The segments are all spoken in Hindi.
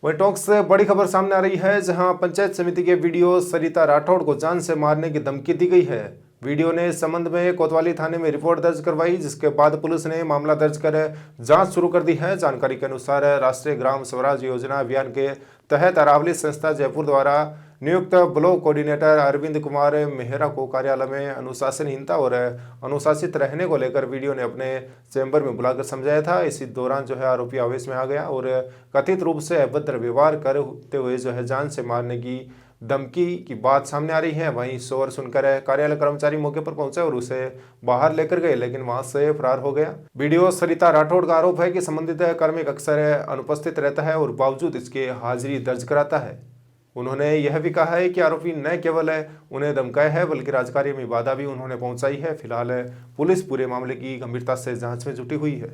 वहीं टोंक से बड़ी खबर सामने आ रही है, जहां पंचायत समिति के वीडियो सरिता राठौड़ को जान से मारने की धमकी दी गई है। वीडियो ने इस संबंध में कोतवाली थाने में रिपोर्ट दर्ज करवाई, जिसके बाद पुलिस ने मामला दर्ज कर जांच शुरू कर दी है। जानकारी के अनुसार राष्ट्रीय ग्राम स्वराज योजना अभियान के तहत अरावली संस्था जयपुर द्वारा नियुक्त ब्लॉक कोऑर्डिनेटर अरविंद कुमार मेहरा को कार्यालय में अनुशासनहीनता और अनुशासित रहने को लेकर वीडियो ने अपने चैम्बर में बुलाकर समझाया था। इसी दौरान आरोपी आवेश में आ गया और कथित रूप से अभद्र व्यवहार करते हुए जान से मारने की धमकी की बात सामने आ रही है। वहीं शोर सुनकर कार्यालय कर्मचारी मौके पर पहुंचे और उसे बाहर लेकर गए, लेकिन वहां से फरार हो गया। वीडियो सरिता राठौड़ का आरोप है कि संबंधित कार्मिक अक्सर अनुपस्थित रहता है और बावजूद इसके हाजिरी दर्ज कराता है। उन्होंने यह भी कहा है कि आरोपी न केवल उन्हें धमकाया है, बल्कि राजकार्य में बाधा भी उन्होंने पहुंचाई है। फिलहाल पुलिस पूरे मामले की गंभीरता से जांच में जुटी हुई है।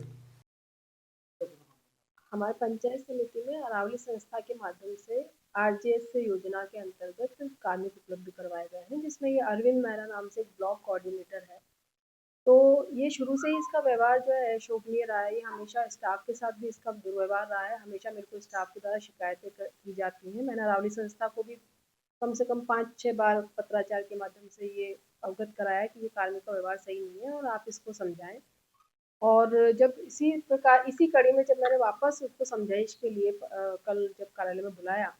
हमारे पंचायत समिति में अरावली संस्था के माध्यम से आरजेएस योजना के अंतर्गत कार्मिक उपलब्ध करवाए गए हैं, जिसमें ये अरविंद मेहरा नाम से एक ब्लॉक कोऑर्डिनेटर है। तो ये शुरू से ही इसका व्यवहार जो है शोभनीय रहा है। ये हमेशा स्टाफ के साथ भी इसका दुर्व्यवहार रहा है। हमेशा मेरे को स्टाफ के द्वारा शिकायतें की जाती हैं। मैंने अरावली संस्था को भी कम से कम 5-6 बार पत्राचार के माध्यम से ये अवगत कराया कि ये कार्मिक का व्यवहार सही नहीं है और आप इसको समझाएं। और जब इसी कड़ी में जब मैंने वापस उसको समझाइश के लिए कल जब कार्यालय में बुलाया,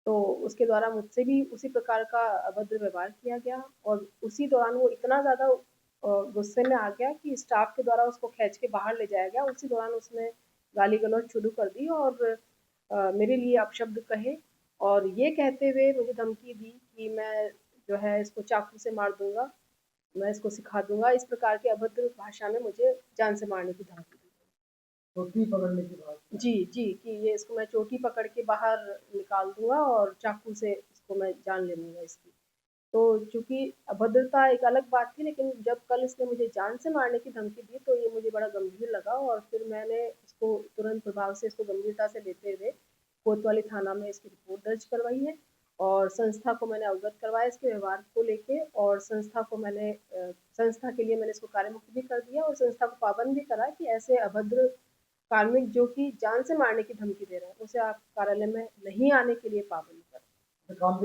तो उसके द्वारा मुझसे भी उसी प्रकार का अभद्र व्यवहार किया गया और उसी दौरान वो इतना ज़्यादा गुस्से में आ गया कि स्टाफ के द्वारा उसको खींच के बाहर ले जाया गया। उसी दौरान उसने गाली गलौज शुरू कर दी और मेरे लिए अपशब्द कहे और ये कहते हुए मुझे धमकी दी कि मैं जो है इसको चाकू से मार दूंगा, मैं इसको सिखा दूंगा। इस प्रकार के अभद्र भाषा में मुझे जान से मारने की धमकी दी। चोटी पकड़ने की बात। जी जी, कि ये इसको मैं चोटी पकड़ के बाहर निकाल दूंगा और चाकू से इसको मैं जान ले लूंगा इसकी। तो चूंकि अभद्रता एक अलग बात थी, लेकिन जब कल इसने मुझे जान से मारने की धमकी दी तो ये मुझे बड़ा गंभीर लगा और फिर मैंने इसको तुरंत प्रभाव से इसको गंभीरता से लेते हुए कोतवाली थाना में इसकी रिपोर्ट दर्ज करवाई है और संस्था को मैंने अवगत करवाया इसके व्यवहार को लेके और संस्था को मैंने संस्था के लिए मैंने इसको कार्यमुक्त भी कर दिया और संस्था को पाबंद भी करा कि ऐसे अभद्र कार्मिक जो कि जान से मारने की धमकी दे रहे हैं उसे आप कार्यालय में नहीं आने के लिए पाबंद करें। काम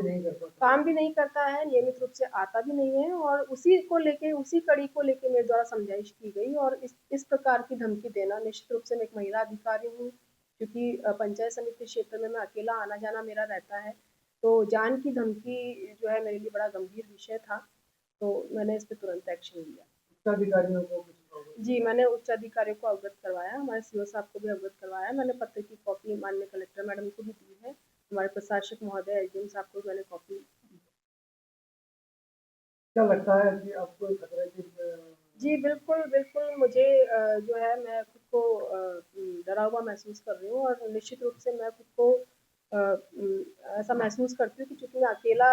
भी नहीं करता है, नियमित रूप से आता भी नहीं है और उसी को लेके उसी कड़ी को लेके मेरे द्वारा समझाइश की गई और इस प्रकार की धमकी देना, निश्चित रूप से मैं एक महिला अधिकारी हूँ, क्योंकि पंचायत समिति क्षेत्र में मैं अकेला आना जाना मेरा रहता है, तो जान की धमकी जो है मेरे लिए बड़ा गंभीर विषय था। तो मैंने इस पर तुरंत एक्शन लिया। अधिकारियों को जी, मैंने उच्च अधिकारियों को अवगत करवाया, हमारे सीओ साहब को भी अवगत करवाया। मैंने पत्र की कॉपी माननीय कलेक्टर मैडम को भी दी है, हमारे प्रशासक महोदय एसडीएम साहब को मैंने कॉपी दी। क्या लगता है कि आपको खतरे की? जी बिल्कुल बिल्कुल, मुझे जो है मैं खुद को डरा हुआ महसूस कर रही हूँ और निश्चित रूप से मैं खुद को ऐसा महसूस करती हूँ कि चूंकि मैं अकेला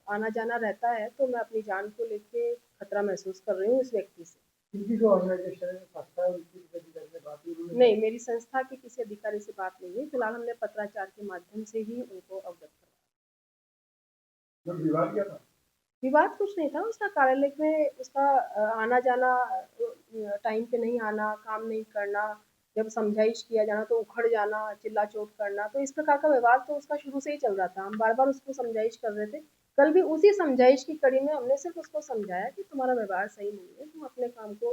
आना जाना रहता है तो मैं अपनी जान को लेके खतरा महसूस कर रही हूँ इस व्यक्ति से। इनकी जो ऑर्गेनाइजेशन है संस्था है उनकी किसी अधिकारी से बात हुई? नहीं, मेरी संस्था के किसी अधिकारी से बात नहीं हुई। फिलहाल हमने पत्राचार के माध्यम से ही उनको अवगत जो विवाद किया था? विवाद कुछ नहीं था, उसका कार्यालय में उसका आना जाना, टाइम पे नहीं आना, काम नहीं करना, जब समझाइश किया जाना तो उखड़ जाना, चिल्ला चोट करना, तो इस प्रकार का व्यवहार तो उसका शुरू से ही चल रहा था। हम बार बार उसको समझाइश कर रहे थे। कल भी उसी समझाइश की कड़ी में हमने सिर्फ उसको समझाया कि तुम्हारा व्यवहार सही नहीं है, तुम अपने काम को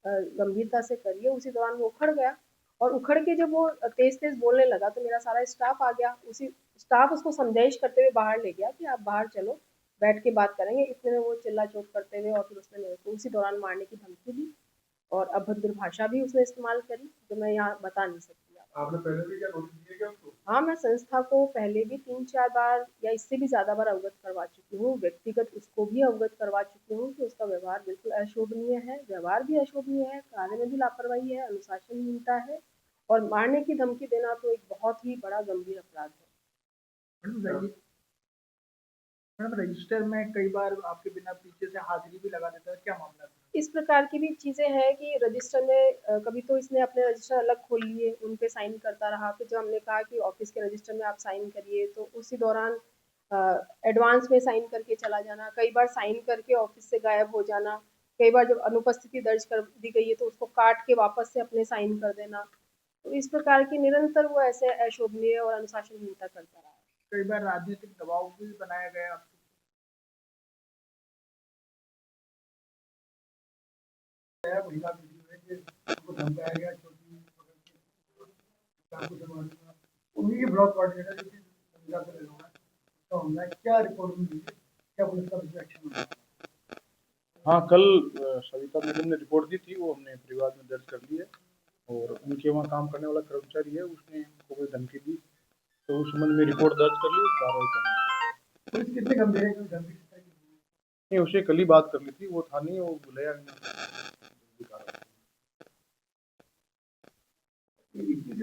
गंभीरता से करिए। उसी दौरान वो उखड़ गया और उखड़ के जब वो तेज तेज बोलने लगा तो मेरा सारा स्टाफ आ गया। उसी स्टाफ उसको समझाइश करते हुए बाहर ले गया कि आप बाहर चलो, बैठ के बात करेंगे। इतने में वो चिल्ला चोट करते हुए और फिर उसने मेरे को उसी दौरान मारने की धमकी दी और अभद्र भाषा भी उसने इस्तेमाल करी, जो मैं यहाँ बता नहीं सकती। आपने पहले भी क्या नोटिस किया क्या उसको? हाँ, मैं संस्था को पहले भी 3-4 बार या इससे भी ज़्यादा बार अवगत करवा चुकी हूँ। व्यक्तिगत उसको भी अवगत करवा चुकी हूँ कि उसका व्यवहार बिल्कुल अशोभनीय है, व्यवहार भी अशोभनीय है, कार्य में भी लापरवाही है, अनुशासनहीनता है और मारने की धमकी देना तो एक बहुत ही बड़ा गंभीर अपराध है। मैडम रजिस्टर में कई बार आपके बिना पीछे से हाजिरी भी लगा देता है, क्या मामला है? इस प्रकार की भी चीज़ें हैं कि रजिस्टर में कभी तो इसने अपने रजिस्टर अलग खोल लिए, उन पे साइन करता रहा। फिर जब हमने कहा कि ऑफिस के रजिस्टर में आप साइन करिए तो उसी दौरान एडवांस में साइन करके चला जाना, कई बार साइन करके ऑफिस से गायब हो जाना, कई बार जब अनुपस्थिति दर्ज कर दी गई है तो उसको काट के वापस से अपने साइन कर देना। तो इस प्रकार की निरंतर वो ऐसे अशोभनीय और अनुशासनहीनता करता रहा है। कई बार राजनीतिक दबाव भी बनाया गया आपको। महिला वीडियो है कि उनको धमकाया गया, छोटी उन्हीं के ब्लॉक कोऑर्डिनेटर जो संविदा पे लगा हुआ है, उसका हमला है। क्या रिपोर्ट मिली है, क्या पुलिस का एक्शन हुआ? हाँ, कल सविता मैडम ने रिपोर्ट दी थी, वो हमने परिवार में दर्ज कर ली है। और उनके वहाँ काम करने वाला कर्मचारी है, उसने उनको कोई धमकी दी, तो उस संबंध में रिपोर्ट दर्ज कर ली, कार्रवाई कर रही है। पुलिस कितने गंभीर है कि धमकी किस तरह की? नहीं, उसे कल ही बात कर ली थी, वो था नहीं, वो बुलाया नहीं।